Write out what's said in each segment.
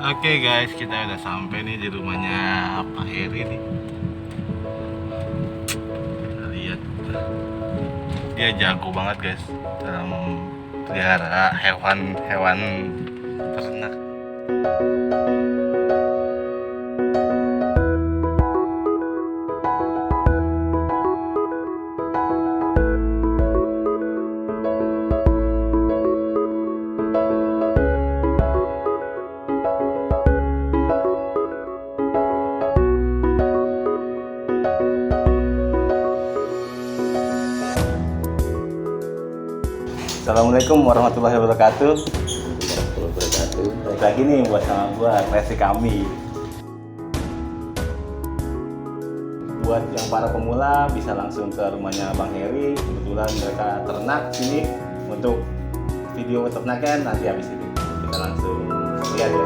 Oke guys, kita udah sampai nih di rumahnya Pak Heri nih. Kita lihat, dia jago banget guys dalam pelihara hewan-hewan ternak. Assalamualaikum warahmatullahi wabarakatuh. Balik lagi nih buat sama gua kreasi kami. Buat yang para pemula bisa langsung ke rumahnya Bang Heri. Kebetulan mereka ternak sini. Untuk video ternaknya nanti habis ini kita langsung lihat ya.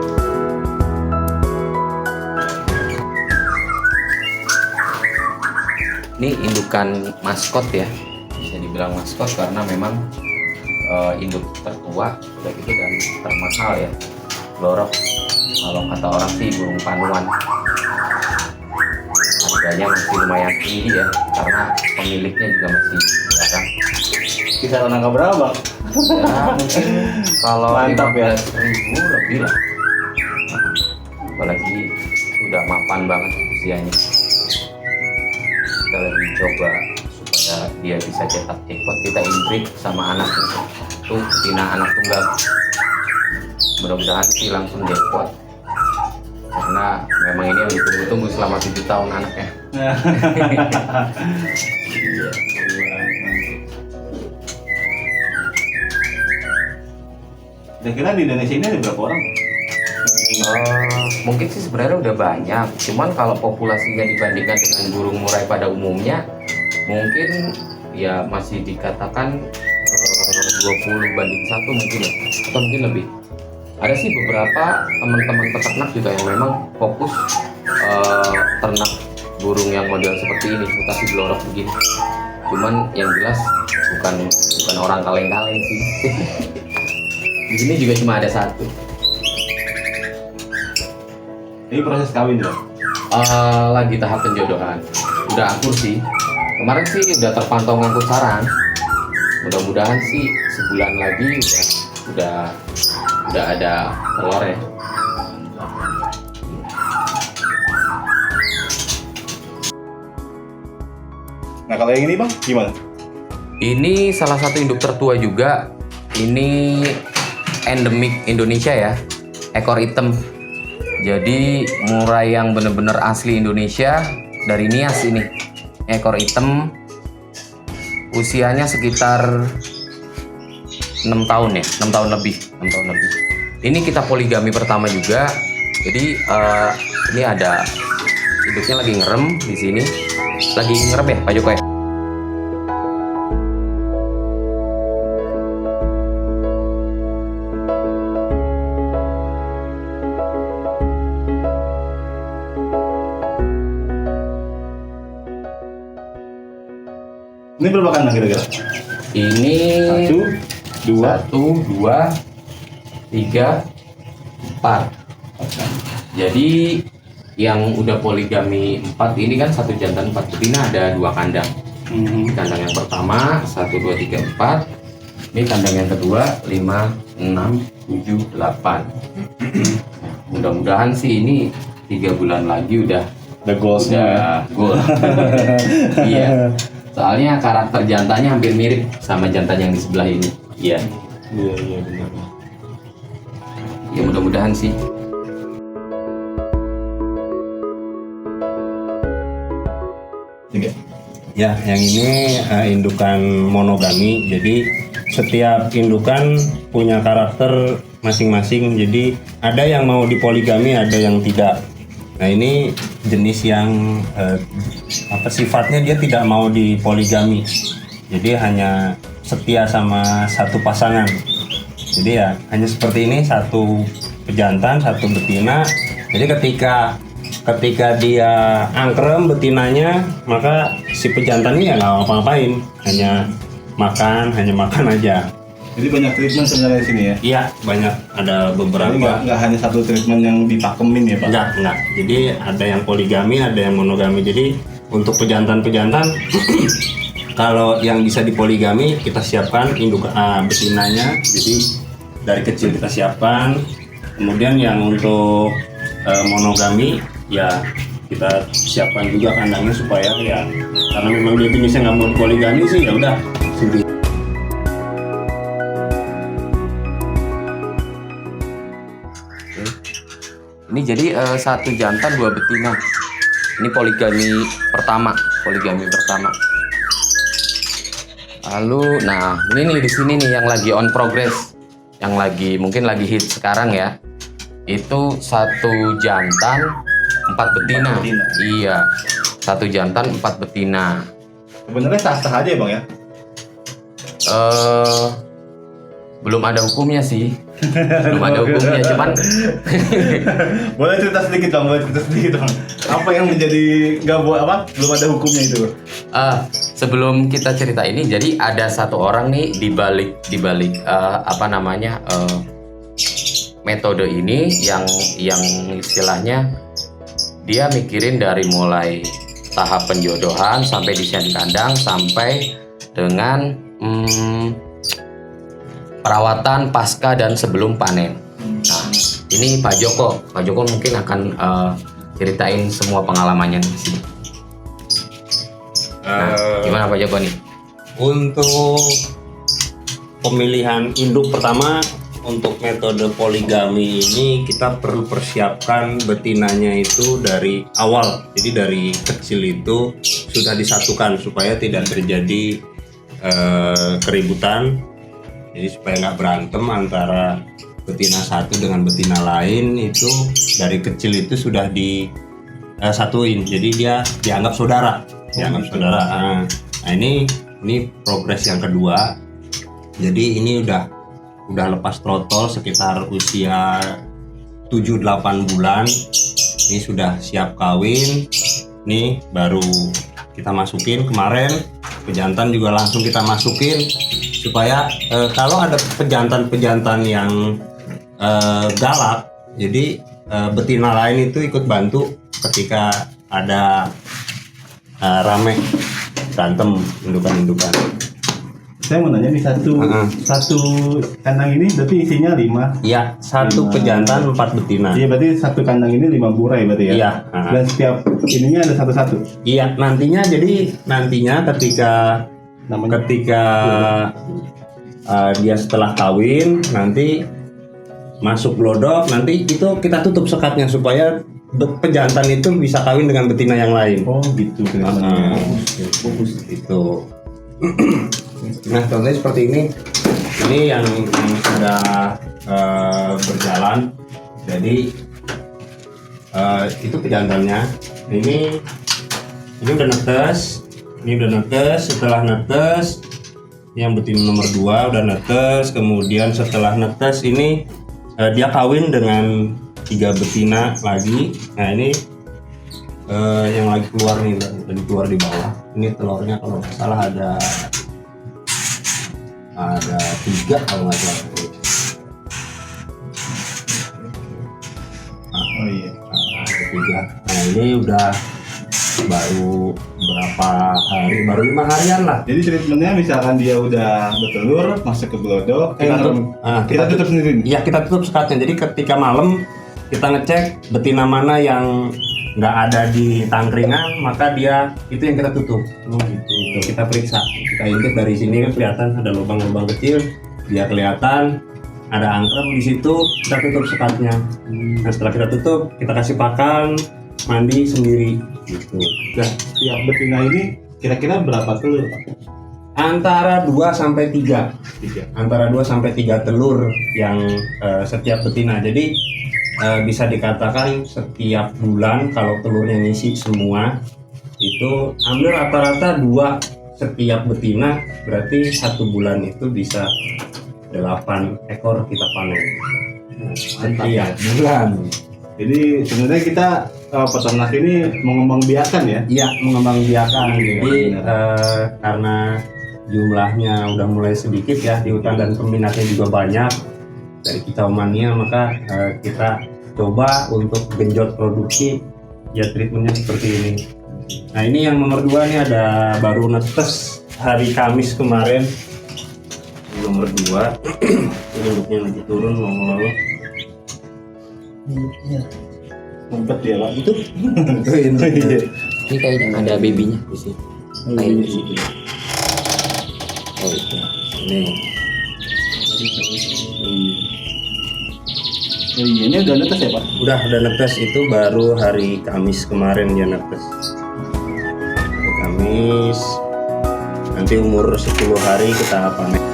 Ini indukan maskot ya, bisa dibilang maskot karena memang induk tertua udah gitu dan termahal ya. Blorok kalau kata orang sih burung panuan, harganya masih lumayan tinggi ya karena pemiliknya juga masih jarang. Kisaran angka berapa Bang? Ya mungkin kalau Mantap ya. 15.000 lebih lah, apalagi udah mapan banget usianya. Kita lagi coba supaya dia bisa cetak jackpot, kita inbreed sama anaknya tuh, betina anak tunggal. Mudah-mudahan sih langsung jackpot karena memang ini yang ditunggu-tunggu selama 7 tahun anaknya. Iya. Kira-kira di Indonesia ini ada berapa orang? Mungkin sih sebenarnya udah banyak, cuman kalau populasinya dibandingkan dengan burung murai pada umumnya mungkin ya masih dikatakan 20:1 mungkin ya, atau mungkin lebih. Ada sih beberapa teman-teman peternak juga yang memang fokus ternak burung yang model seperti ini, mutasi blorok begini. Cuman yang jelas bukan orang kaleng-kaleng sih. Di sini juga cuma ada satu. Ini proses kawin ya? Lagi tahap penjodohan. Udah akur sih. Kemarin sih udah terpantau ngangkut sarang. Mudah-mudahan sih sebulan lagi udah ada telur ya. Nah kalau yang ini Bang, gimana? Ini salah satu induk tertua juga. Ini endemik Indonesia ya, ekor hitam. Jadi murai yang bener-bener asli Indonesia dari Nias ini. Ekor hitam, usianya sekitar 6 tahun ya, 6 tahun lebih. Ini kita poligami pertama juga. Jadi ini ada induknya lagi ngerem di sini. Lagi ngerem ya Pak Joko ya? Ini berapa kandang kira-kira? Ini 1, 2, 1, 2, 3, 4. Jadi yang udah poligami 4 ini kan 1 jantan 4 betina, ada 2 kandang. Kandang yang pertama 1, 2, 3, 4. Ini kandang yang kedua 5, 6, 7, 8. Mudah-mudahan sih ini 3 bulan lagi udah goalsnya. goal. Iya. Soalnya karakter jantannya hampir mirip sama jantan yang di sebelah ini. Iya. Iya benar. Ya mudah-mudahan sih. Ya, yang ini indukan monogami. Jadi setiap indukan punya karakter masing-masing. Jadi ada yang mau dipoligami, ada yang tidak. Nah ini jenis yang sifatnya dia tidak mau dipoligami. Jadi hanya setia sama satu pasangan. Jadi ya hanya seperti ini, satu pejantan, satu betina. Jadi ketika dia angkrem betinanya, maka si pejantan ini ya nggak ngapa-ngapain, hanya makan aja. Jadi banyak treatment sebenarnya di sini ya. Iya, banyak, ada Jadi beberapa. nggak hanya satu treatment yang dipakemin ya Pak. Enggak. Jadi ada yang poligami, ada yang monogami. Jadi untuk pejantan-pejantan kalau yang bisa dipoligami kita siapkan induk betinanya. Jadi dari kecil kita siapkan. Kemudian yang untuk monogami ya kita siapkan juga kandangnya supaya ya karena memang dia jenisnya nggak mau poligami sih ya udah sudah. Ini jadi satu jantan dua betina. Ini poligami pertama. Lalu, nah ini nih di sini nih yang lagi on progress, yang mungkin lagi hit sekarang ya. Itu satu jantan 4 betina. Iya, satu jantan 4 betina. Sebenarnya sah-sah aja ya Bang ya. Belum ada hukumnya sih. Cuman Boleh cerita sedikit Bang, Apa yang menjadi belum ada hukumnya itu? sebelum kita cerita ini, jadi ada satu orang nih di balik metode ini yang istilahnya dia mikirin dari mulai tahap penjodohan sampai desain kandang sampai dengan perawatan pasca dan sebelum panen. Nah, ini Pak Joko mungkin akan ceritain semua pengalamannya di sini. Nah, gimana Pak Joko nih? Untuk pemilihan induk pertama untuk metode poligami ini kita perlu persiapkan betinanya itu dari awal. Jadi dari kecil itu sudah disatukan supaya tidak terjadi keributan. Jadi supaya nggak berantem antara betina satu dengan betina lain, itu dari kecil itu sudah disatuin. Jadi dia dianggap saudara. Nah, ini progres yang kedua. Jadi ini udah lepas trotol sekitar usia 7-8 bulan. Ini sudah siap kawin. Nih baru kita masukin kemarin. Pejantan juga langsung kita masukin supaya kalau ada pejantan yang galak, jadi betina lain itu ikut bantu ketika ada rame berantem indukan-indukan. Saya mau nanya nih satu kandang ini berarti isinya 5. Iya, satu pejantan 4 betina. Iya, berarti satu kandang ini 5 burai berarti ya. Iya. Dan setiap ininya ada satu-satu. Iya, nantinya ketika dia setelah kawin nanti masuk glodok, nanti itu kita tutup sekatnya supaya pejantan itu bisa kawin dengan betina yang lain. Oh gitu. Bagus itu. Nah contohnya seperti ini. Ini yang sudah berjalan. Jadi itu pejantannya. Ini udah netes. Setelah netes, yang betina nomor 2 udah netes. Kemudian setelah netes ini dia kawin dengan 3 betina lagi. Nah ini yang lagi keluar nih, udah keluar di bawah. Ini telurnya kalau nggak salah ada 3 kalau nggak salah. Oh iya. Ada 3. Nah ini udah baru berapa hari, baru 5 harian lah. Jadi treatmentnya misalkan dia udah bertelur masuk ke glodok, kita tutup sendiri. Iya, kita tutup sekatnya. Jadi ketika malam kita ngecek betina mana yang nggak ada di tangkringan, maka dia itu yang kita tutup. Gitu. Kita periksa, kita intip dari sini kan kelihatan ada lubang-lubang kecil, dia kelihatan ada angkrem di situ, kita tutup sekatnya. Nah setelah kita tutup, kita kasih pakan, mandi sendiri. Gitu. Nah, tiap betina ini kira-kira berapa telur, Pak? Antara 2 sampai 3. Antara 2 sampai 3 telur yang setiap betina. Jadi bisa dikatakan setiap bulan kalau telurnya ngisi semua itu ambil rata-rata 2 setiap betina, berarti 1 bulan itu bisa 8 ekor kita panen. Setiap bulan. Jadi sebenarnya kita peternak ini mengembangbiakan ya? Iya, mengembangbiakan. Jadi karena jumlahnya udah mulai sedikit ya di hutan dan peminatnya juga banyak dari kicau mania, maka kita coba untuk genjot produksi ya treatmentnya seperti ini. Nah ini yang nomor 2 nih, ada baru netes hari Kamis kemarin. Nomor 2 ini induknya lagi turun ngomong-ngomong. Ngumpet dia lah itu. Ini kayaknya ada babynya di sini. Kayaknya sih. Oh itu. Ini. Oh iya, ini udah netes ya Pak? Udah netes, itu baru hari Kamis kemarin dia netes. Hari Kamis. Nanti umur 10 hari kita panen.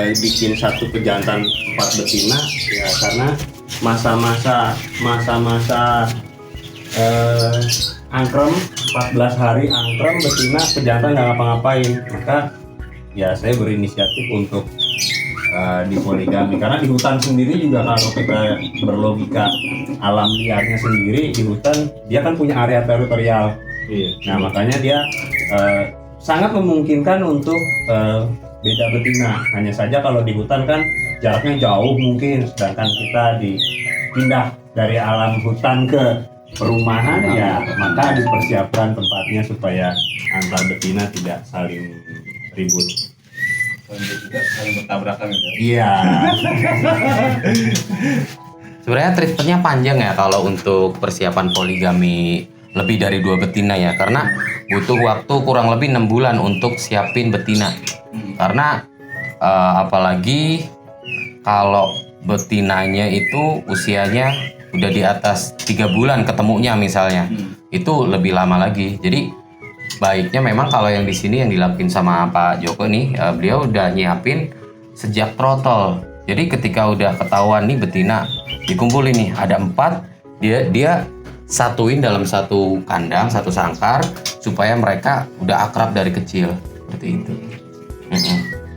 Bikin satu pejantan 4 betina ya karena masa-masa angkrem 14 hari angkrem betina pejantan nggak ngapa-ngapain, maka ya saya berinisiatif untuk dipoligami karena di hutan sendiri juga kalau kita berlogika alam liarnya sendiri di hutan dia kan punya area teritorial. Iya. Nah makanya dia sangat memungkinkan untuk beda betina. Hanya saja kalau di hutan kan jaraknya jauh mungkin, sedangkan kita dipindah dari alam hutan ke perumahan ya maka dipersiapkan tempatnya supaya antar betina tidak saling ribut. Tidak saling bertabrakan gitu. Iya. Sebenarnya treatmentnya panjang ya kalau untuk persiapan poligami lebih dari 2 betina ya, karena butuh waktu kurang lebih 6 bulan untuk siapin betina. Karena apalagi kalau betinanya itu usianya udah di atas 3 bulan ketemunya misalnya, itu lebih lama lagi. Jadi baiknya memang kalau yang di sini yang dilakuin sama Pak Joko nih, beliau udah nyiapin sejak trotol. Jadi ketika udah ketahuan nih betina dikumpulin nih ada 4, dia satuin dalam satu kandang, satu sangkar supaya mereka udah akrab dari kecil seperti itu.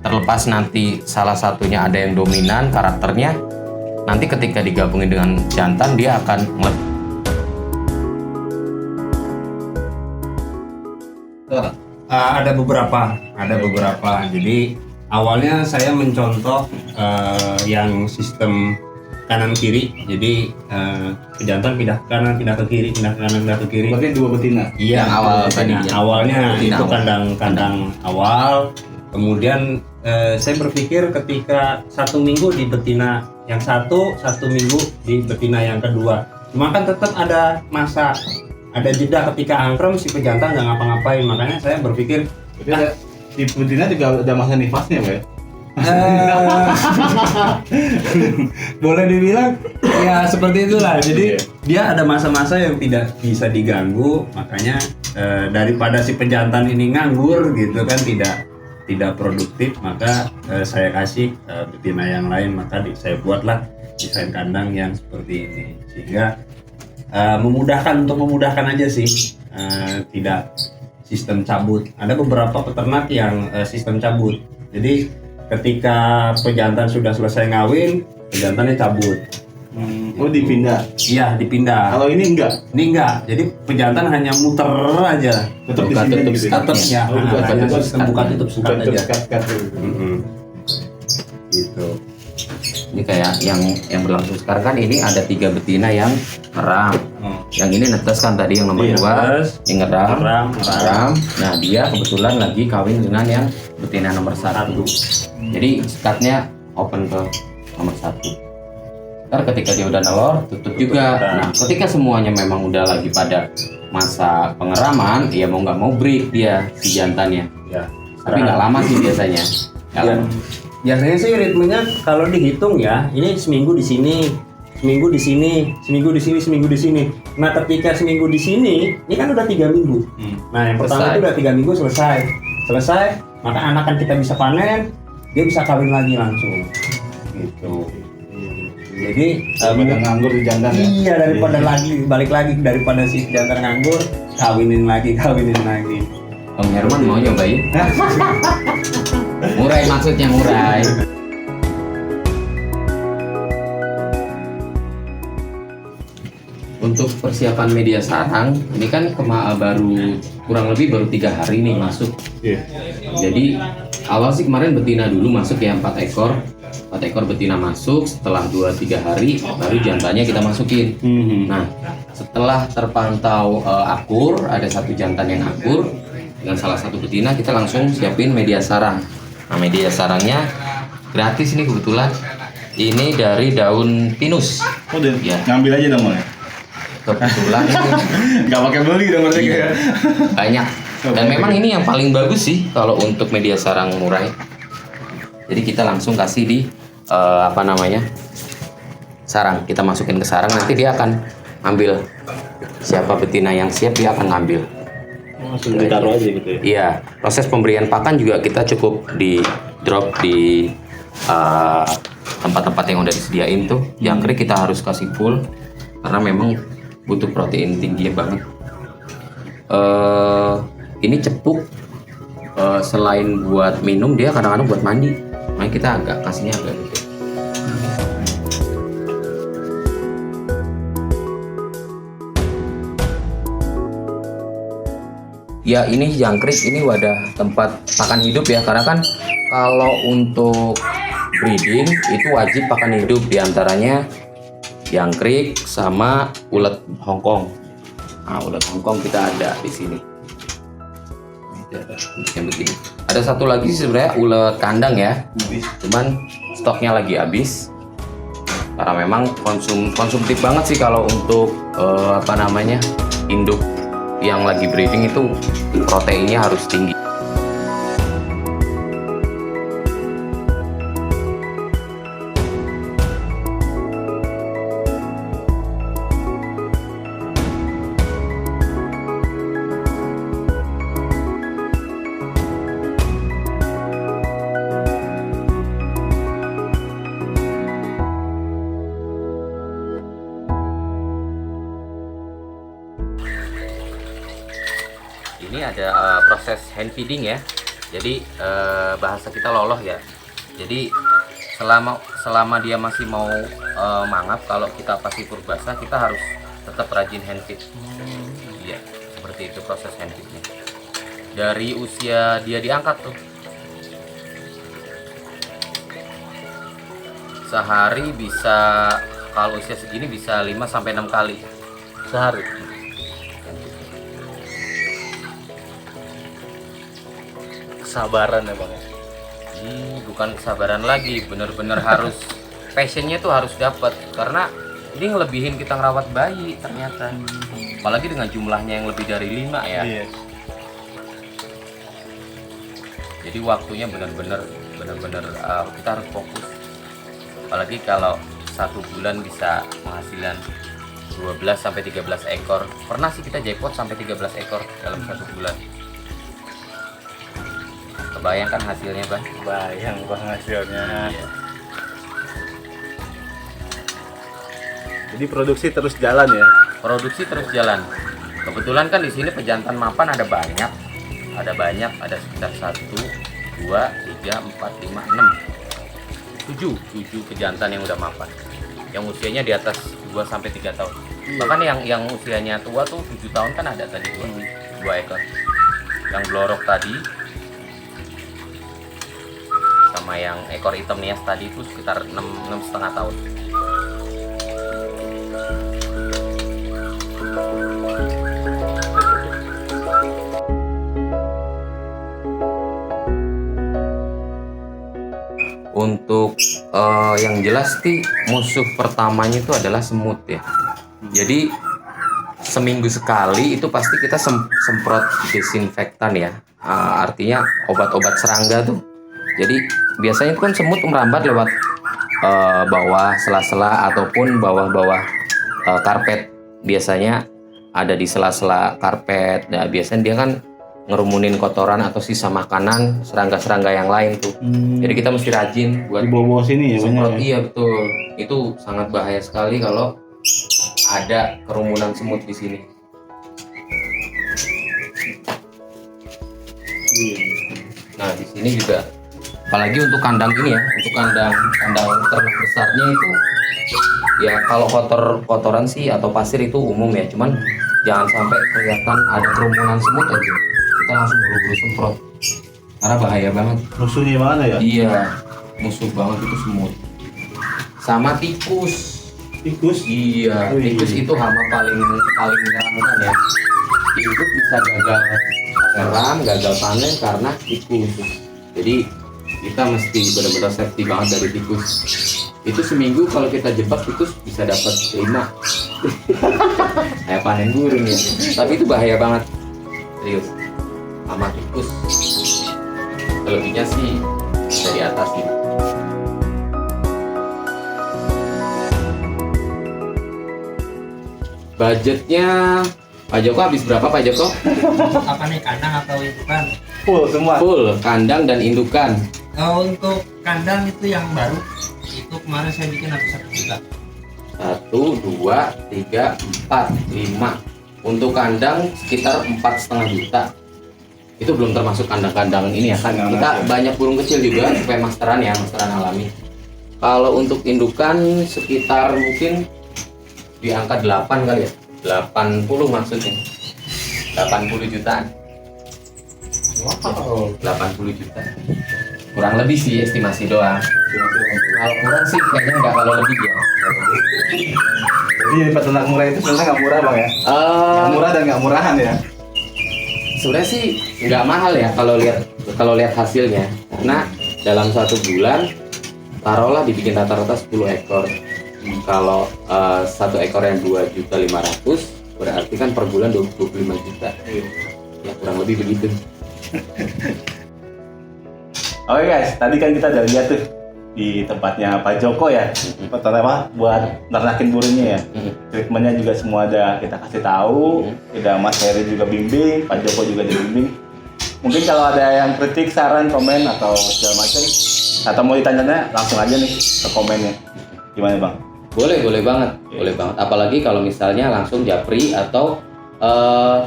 Terlepas nanti salah satunya ada yang dominan karakternya, nanti ketika digabungin dengan jantan dia akan Ada beberapa. Jadi awalnya saya mencontoh yang sistem kanan kiri. Jadi pejantan pindah ke kanan, pindah ke kiri, pindah ke kanan, pindah ke kiri. Berarti 2 betina. Iya, yang awal tadi. Awalnya Betina itu awal. kandang awal. Kemudian saya berpikir ketika 1 minggu di betina yang satu minggu di betina yang kedua. Cuma kan tetap ada masa, ada jeda ketika angkrem si pejantan nggak ngapa-ngapain. Makanya saya berpikir Jadi di betina juga ada masa nifasnya Pak ya? boleh dibilang ya seperti itulah. Jadi dia ada masa-masa yang tidak bisa diganggu. Makanya daripada si pejantan ini nganggur gitu kan, tidak produktif, maka saya kasih betina yang lain. Maka saya buatlah desain kandang yang seperti ini sehingga memudahkan aja sih, tidak sistem cabut. Ada beberapa peternak yang sistem cabut. Jadi ketika pejantan sudah selesai ngawin, pejantannya cabut. Oh dipindah. Iya, dipindah. Kalau ini enggak. Ini enggak. Jadi pejantan hanya muter aja. Tetap di Buka sini tutup gitu. Tetap ya. Oh, buka hanya tutup sistem buka tutup Bukan sekat aja. sekat Gitu. ini kayak yang berlangsung sekarang kan ini ada 3 betina yang ngeram. Yang ini netes kan tadi yang nomor Iya, 2, netes. yang ngeram. Ngeram. Nah dia kebetulan lagi kawin dengan yang betina nomor 1. Jadi sekatnya open ke nomor 1. Ntar ketika dia udah nelor tutup juga. Nah ketika semuanya memang udah lagi pada masa pengeraman, ya mau nggak mau break dia si jantannya. Ya. Tapi nggak lama sih biasanya. Nggak Ya. lama. Biasanya sih ritmenya kalau dihitung ya, ini seminggu di sini, seminggu di sini, seminggu di sini, seminggu di sini. Nah, ketika seminggu di sini, ini kan udah 3 minggu. Nah, yang pertama Selesai. itu udah 3 minggu selesai, maka anakan kita bisa panen, dia bisa kawin lagi langsung. Gitu. Jadi Daripada nganggur di jantan ya. iya, daripada balik lagi daripada si jantan nganggur, kawinin lagi. Om Herman mau nyobain? Murai maksudnya murai. Untuk persiapan media sarang, ini kan baru kurang lebih baru 3 hari nih masuk. Iya. Jadi awal sih kemarin betina dulu masuk ya 4 ekor. 4 ekor betina masuk, setelah 2-3 hari baru jantannya kita masukin. Nah, setelah terpantau akur, ada 1 jantan yang akur dengan salah satu betina, kita langsung siapin media sarang. Nah, media sarangnya gratis nih kebetulan. Ini dari daun pinus. Oh, udah Ya. ngambil aja dong, Bang. Kebetulan ini Nggak pakai beli dong mereka Iya. ya. banyak. Dan memang ini yang paling bagus sih kalau untuk media sarang murai. Jadi kita langsung kasih di sarang. Kita masukin ke sarang, nanti dia akan ambil. Siapa betina yang siap dia akan ngambil. Langsung ditaruh aja gitu ya. Iya, proses pemberian pakan juga kita cukup di drop di tempat-tempat yang udah disediain tuh. Jangkrik kita harus kasih full karena memang butuh protein tinggi banget. Ini cepuk, selain buat minum dia kadang-kadang buat mandi. Makanya kita kasihnya agak gitu. Ya ini jangkrik, ini wadah tempat pakan hidup ya, karena kan kalau untuk breeding itu wajib pakan hidup, diantaranya jangkrik sama ulet Hongkong. Nah, ulet Hongkong kita ada di sini. Ini ada yang begini. Ada satu lagi sebenarnya ulet kandang ya, cuman stoknya lagi habis. Karena memang konsumtif banget sih kalau untuk induk yang lagi breeding itu proteinnya harus tinggi. Ini ada proses hand feeding ya. Jadi bahasa kita loloh ya. Jadi selama dia masih mau mangap, kalau kita pasifur basah kita harus tetap rajin hand feed. Iya, seperti itu proses hand feednya. Dari usia dia diangkat tuh, sehari bisa, kalau usia segini bisa 5-6 kali sehari. Kesabaran ya, Bang. Bukan kesabaran lagi, bener-bener harus passionnya tuh harus dapat, karena ini ngelebihin kita ngerawat bayi ternyata, apalagi dengan jumlahnya yang lebih dari 5 ya. Iya. Jadi waktunya bener-bener kita harus fokus, apalagi kalau 1 bulan bisa penghasilan 12-13 ekor. Pernah sih kita jackpot sampai 13 ekor dalam 1 bulan. Kebayangkan hasilnya, Bang? Bayang Bang hasilnya. Iya. Jadi produksi terus jalan ya. Produksi terus jalan. Kebetulan kan di sini pejantan mapan ada banyak. Ada sekitar 1, 2, 3, 4, 5, 6, 7 pejantan yang udah mapan. Yang usianya di atas 2-3 tahun. Bahkan yang usianya tua tuh 7 tahun kan ada tadi 2 ekor. Yang blorok tadi sama yang ekor hitam nias tadi itu sekitar 6,5 tahun. Untuk yang jelas sih musuh pertamanya itu adalah semut ya. Jadi seminggu sekali itu pasti kita semprot disinfektan ya. Artinya obat-obat serangga tuh. Jadi biasanya itu kan semut merambat lewat bawah sela-sela ataupun bawah-bawah karpet. Biasanya ada di sela-sela karpet. Nah, biasanya dia kan ngerumunin kotoran atau sisa makanan serangga-serangga yang lain tuh. Jadi kita mesti rajin buat Di bawah sini ya semprot. banyak. Ya? Iya betul. Itu sangat bahaya sekali kalau ada kerumunan semut di sini. Iya. Nah, di sini juga Apalagi untuk kandang ini ya, untuk kandang ternak besarnya itu ya kalau kotoran sih atau pasir itu umum ya, cuman jangan sampai kelihatan ada kerumunan semut aja kita langsung buru-buru semprot karena bahaya banget. Musuhnya mana ya? Iya, musuh banget itu semut. Sama tikus. Tikus. Iya, Wih. tikus itu hama paling menyeramkan ya. Hidup bisa gagal ngeram, gagal panen karena tikus. Jadi kita mesti benar-benar safety banget dari tikus. Itu seminggu kalau kita jebak tikus bisa dapat 5. Kayak panen burung ya. Tapi itu bahaya banget. Serius. Sama tikus. Selebihnya sih bisa diatasin. Budgetnya Pak Joko habis berapa Pak Joko? Apa nih, kandang atau indukan? Full semua. Full kandang dan indukan. Untuk kandang itu yang baru itu kemarin saya bikin habis 1 juta. 1, 2, 3, 4, 5. Untuk kandang sekitar 4,5 juta. Itu belum termasuk kandang-kandang ini ya kan. Kita banyak burung kecil juga supaya masteran ya, masteran alami. Kalau untuk indukan sekitar mungkin di angka 8 kali ya. 80 maksudnya. 80 jutaan. Wow. 80 juta. Kurang lebih sih estimasi doang. Kalau kurang sih kayaknya nggak, kalau lebih ya. Jadi peternak murah itu sebenarnya nggak murah bang ya? Eh, Nggak murah dan nggak murahan ya? sebenarnya sih nggak mahal ya kalau lihat hasilnya, karena dalam 1 bulan taruhlah dibikin rata-rata 10 ekor. Kalau 1 ekor yang 2.500.000 berarti kan per bulan 25 juta ya, kurang lebih begitu. Oke guys, tadi kan kita udah lihat tuh di tempatnya Pak Joko ya, pertama buat nernakin burungnya ya. Treatmentnya juga semua ada kita kasih tahu, udah Mas Heri juga bimbing, Pak Joko juga dibimbing. Mungkin kalau ada yang kritik, saran, komen atau segala macam, atau mau ditanya langsung aja nih ke komennya. Gimana bang? Boleh banget, boleh banget. Apalagi kalau misalnya langsung japri atau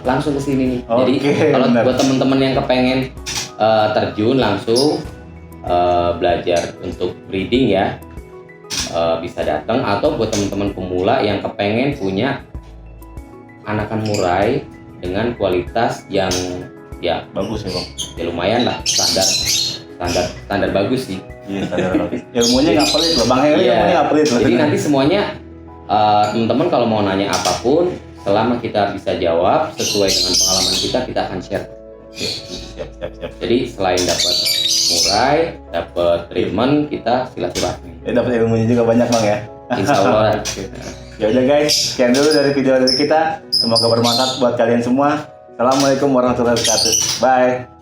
langsung ke sini nih. Jadi Oke, kalau benar. buat temen-temen yang kepengen terjun langsung belajar untuk breeding ya, bisa datang. Atau buat teman-teman pemula yang kepengen punya anakan murai dengan kualitas yang ya Bagus ya bang. ya lumayan lah, standar bagus sih. Iya, sadar. Ilmunya nggak pelit loh, Bang Heri Iya. ilmunya nggak pelit loh. Jadi nanti semuanya teman-teman kalau mau nanya apapun, selama kita bisa jawab sesuai dengan pengalaman kita akan share. Siap. Jadi selain dapat murai, dapat treatment, kita silaturahmi. Ya dapat ilmunya juga banyak bang ya. Insya Allah. Ya udah guys, sekian dulu dari video dari kita. Semoga bermanfaat buat kalian semua. Assalamualaikum warahmatullahi wabarakatuh. Bye.